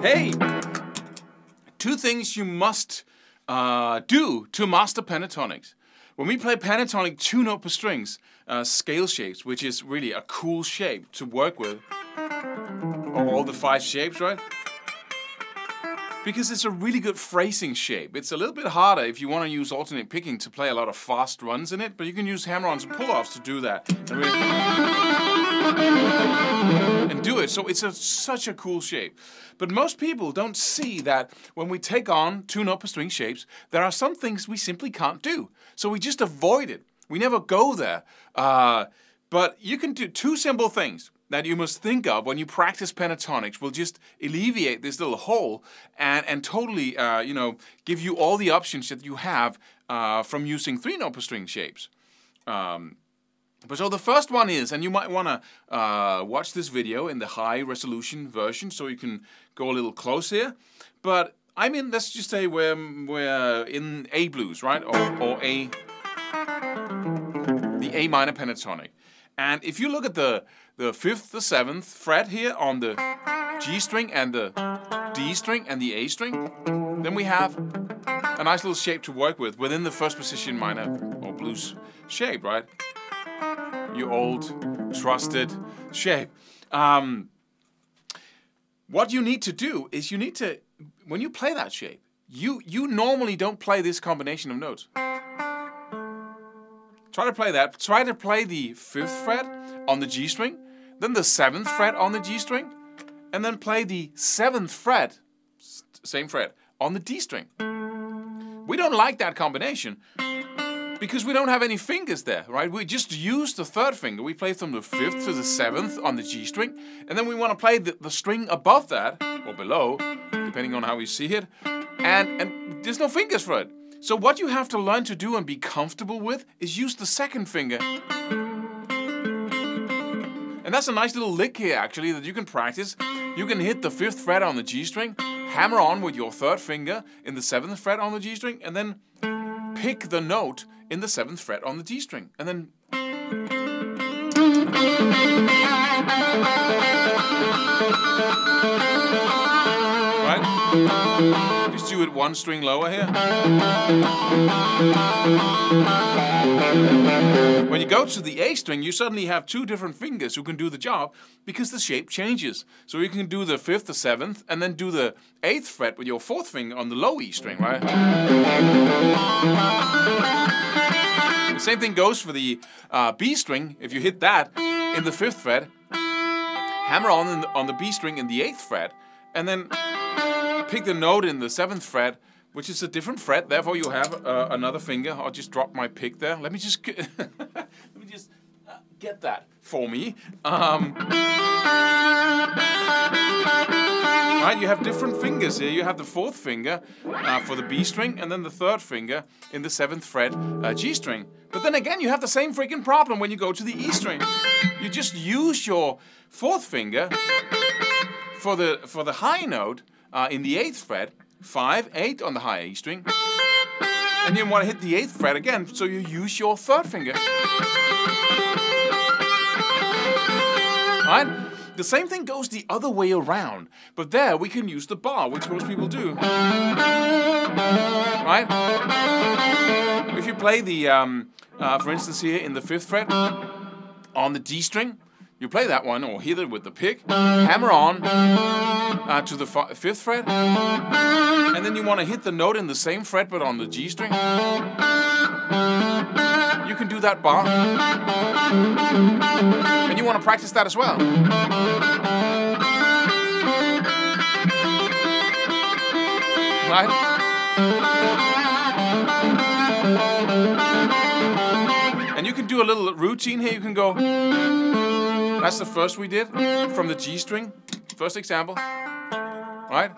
Hey, two things you must do to master pentatonics. When we play pentatonic 2-note per strings, scale shapes, which is really a cool shape to work with, all the 5 shapes, right? Because it's a really good phrasing shape. It's a little bit harder if you want to use alternate picking to play a lot of fast runs in it, but you can use hammer-ons and pull-offs to do that. And do it. So it's such a cool shape. But most people don't see that when we take on 2-note per string shapes, there are some things we simply can't do. So we just avoid it. We never go there. But you can do 2 simple things that you must think of when you practice pentatonics will just alleviate this little hole and totally, give you all the options that you have from using 3-note per string shapes. So the first one is, and you might want to watch this video in the high resolution version so you can go a little close here. But I mean, let's just say we're in A blues, right? Or the A minor pentatonic. And if you look at the 5th, the 7th fret here on the G string and the D string and the A string, then we have a nice little shape to work with within the first position minor or blues shape, right? Your old trusted shape. What you need to do is you need to, when you play that shape, you normally don't play this combination of notes. Try to play that. Try to play the 5th fret on the G string, then the 7th fret on the G string, and then play the 7th fret, same fret, on the D string. We don't like that combination because we don't have any fingers there, right? We just use the 3rd finger. We play from the 5th to the 7th on the G string, and then we want to play the string above that, or below, depending on how we see it, and there's no fingers for it. So what you have to learn to do and be comfortable with is use the 2nd finger. And that's a nice little lick here, actually, that you can practice. You can hit the 5th fret on the G string, hammer on with your 3rd finger in the 7th fret on the G string, and then pick the note in the 7th fret on the D string. And then... Right? Just do it 1 string lower here. When you go to the A string, you suddenly have 2 different fingers who can do the job because the shape changes. So you can do the 5th, the 7th, and then do the 8th fret with your 4th finger on the low E string, right? The same thing goes for the B string. If you hit that in the 5th fret, hammer on the B string in the 8th fret, and then pick the note in the 7th fret, which is a different fret. Therefore, you have another finger. I'll just drop my pick there. Let me just get that for me. Right, you have different fingers here. You have the 4th finger for the B string, and then the 3rd finger in the 7th fret G string. But then again, you have the same freaking problem when you go to the E string. You just use your 4th finger for the high note in the 8th fret, 5, 8 on the high E string, and you want to hit the 8th fret again, so you use your 3rd finger. Right? The same thing goes the other way around, but there we can use the bar, which most people do. Right? If you play the, for instance here in the 5th fret on the D string, you play that one, or hit it with the pick, hammer on to the 5th fret, and then you want to hit the note in the same fret but on the G string. You can do that bar. And you want to practice that as well. Right? And you can do a little routine here. You can go... That's the first we did from the G string, first example, right?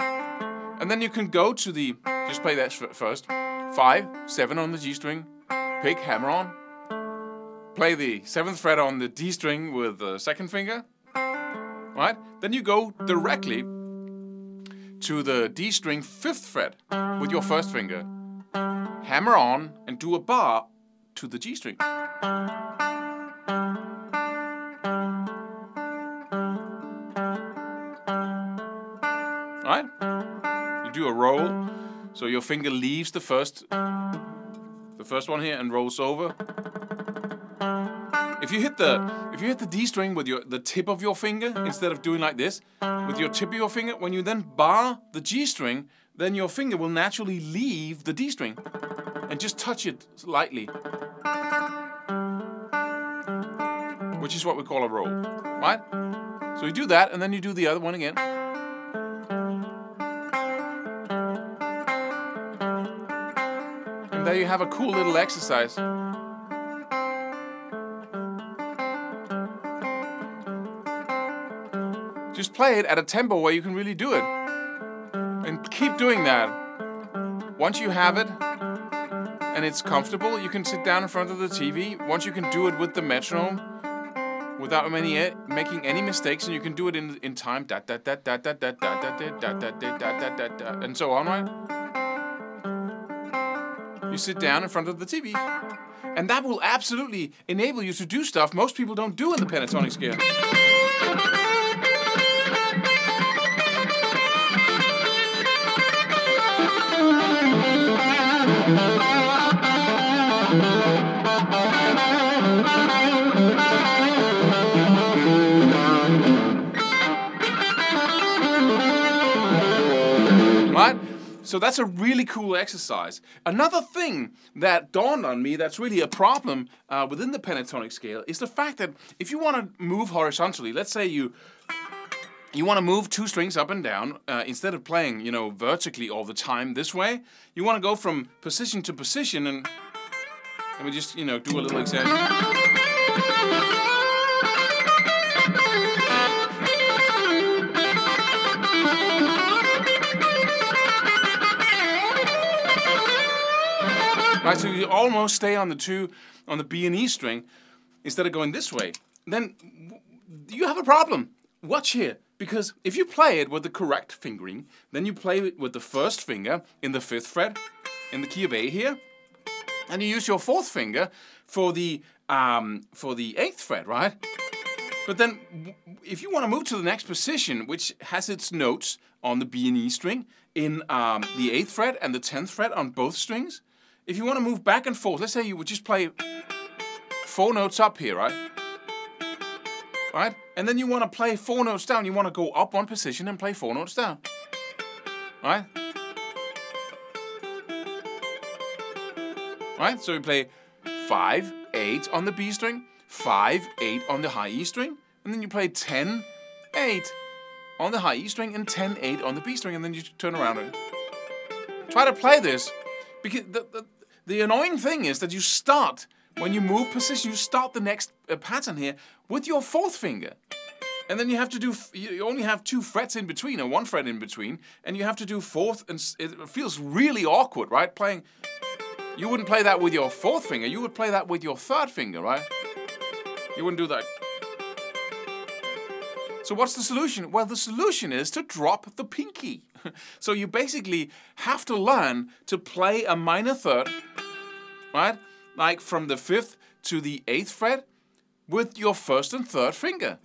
And then you can go to the, just play that first, 5, 7 on the G string, pick, hammer on, play the 7th fret on the D string with the 2nd finger, right? Then you go directly to the D string 5th fret with your 1st finger, hammer on and do a bar to the G string. right? You do a roll, so your finger leaves the first one here and rolls over. If you hit the D string with the tip of your finger instead of doing like this with your tip of your finger, when you then bar the G string, then your finger will naturally leave the D string and just touch it lightly, which is what we call a roll, right? So you do that, and then you do the other one again. And there you have a cool little exercise. Just play it at a tempo where you can really do it. And keep doing that. Once you have it, and it's comfortable, you can sit down in front of the TV. Once you can do it with the metronome, without making any mistakes, and you can do it in time, and so on, right? You sit down in front of the TV, and that will absolutely enable you to do stuff most people don't do in the pentatonic scale. Right? So that's a really cool exercise. Another thing that dawned on me that's really a problem within the pentatonic scale is the fact that if you want to move horizontally, let's say you want to move two strings up and down, instead of playing, vertically all the time this way, you want to go from position to position, and let me just, do a little example. Right, so you almost stay on the B and E string instead of going this way. Then you have a problem. Watch here, because if you play it with the correct fingering, then you play it with the first finger in the 5th fret in the key of A here, and you use your 4th finger for the 8th fret, right? But then, if you want to move to the next position, which has its notes on the B and E string in the 8th fret and the 10th fret on both strings, if you want to move back and forth, let's say you would just play 4 notes up here, right? Right? And then you want to play 4 notes down. You want to go up 1 position and play 4 notes down. Right? Right? So you play 5, 8 on the B string, 5, 8 on the high E string, and then you play 10, 8 on the high E string and 10, 8 on the B string, and then you turn around and try to play this. Because the annoying thing is that you start, when you move position, you start the next pattern here with your 4th finger. And then you have to do, you only have 2 frets in between, or 1 fret in between, and you have to do 4th, and it feels really awkward, right? You wouldn't play that with your 4th finger, you would play that with your 3rd finger, right? You wouldn't do that. So what's the solution? Well, the solution is to drop the pinky. So you basically have to learn to play a minor 3rd, right? Like from the 5th to the 8th fret with your 1st and 3rd finger.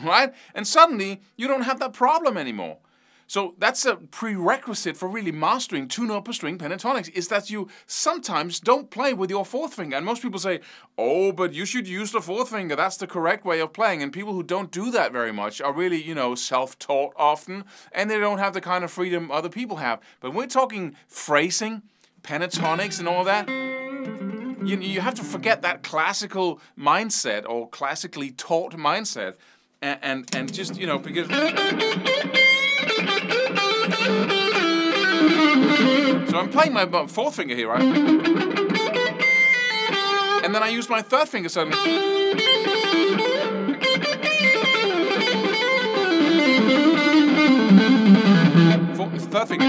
Right? And suddenly you don't have that problem anymore. So that's a prerequisite for really mastering 2 upper string pentatonics, is that you sometimes don't play with your 4th finger. And most people say, oh, but you should use the 4th finger. That's the correct way of playing. And people who don't do that very much are really, self-taught often, and they don't have the kind of freedom other people have. But when we're talking phrasing, pentatonics and all that, you have to forget that classical mindset or classically taught mindset and just, because... So I'm playing my 4th finger here, right? And then I use my 3rd finger suddenly. 3rd finger.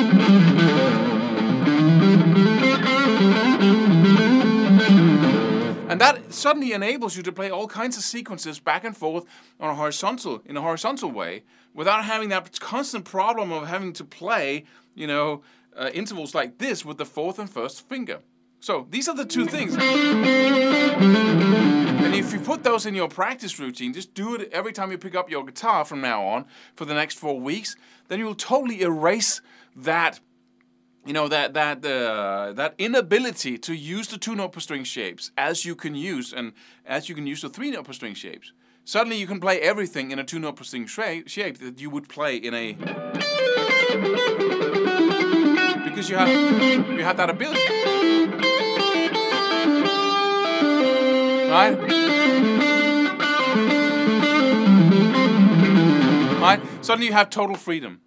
And that suddenly enables you to play all kinds of sequences back and forth in a horizontal way, without having that constant problem of having to play, intervals like this with the 4th and 1st finger. So these are the two things. And if you put those in your practice routine, just do it every time you pick up your guitar from now on for the next 4 weeks, then you'll totally erase that, that inability to use the 2-note per string shapes as you can use the 3-note per string shapes. Suddenly you can play everything in a 2-note per string shape that you would play in a... Because you have that ability. Right? Right? Suddenly you have total freedom.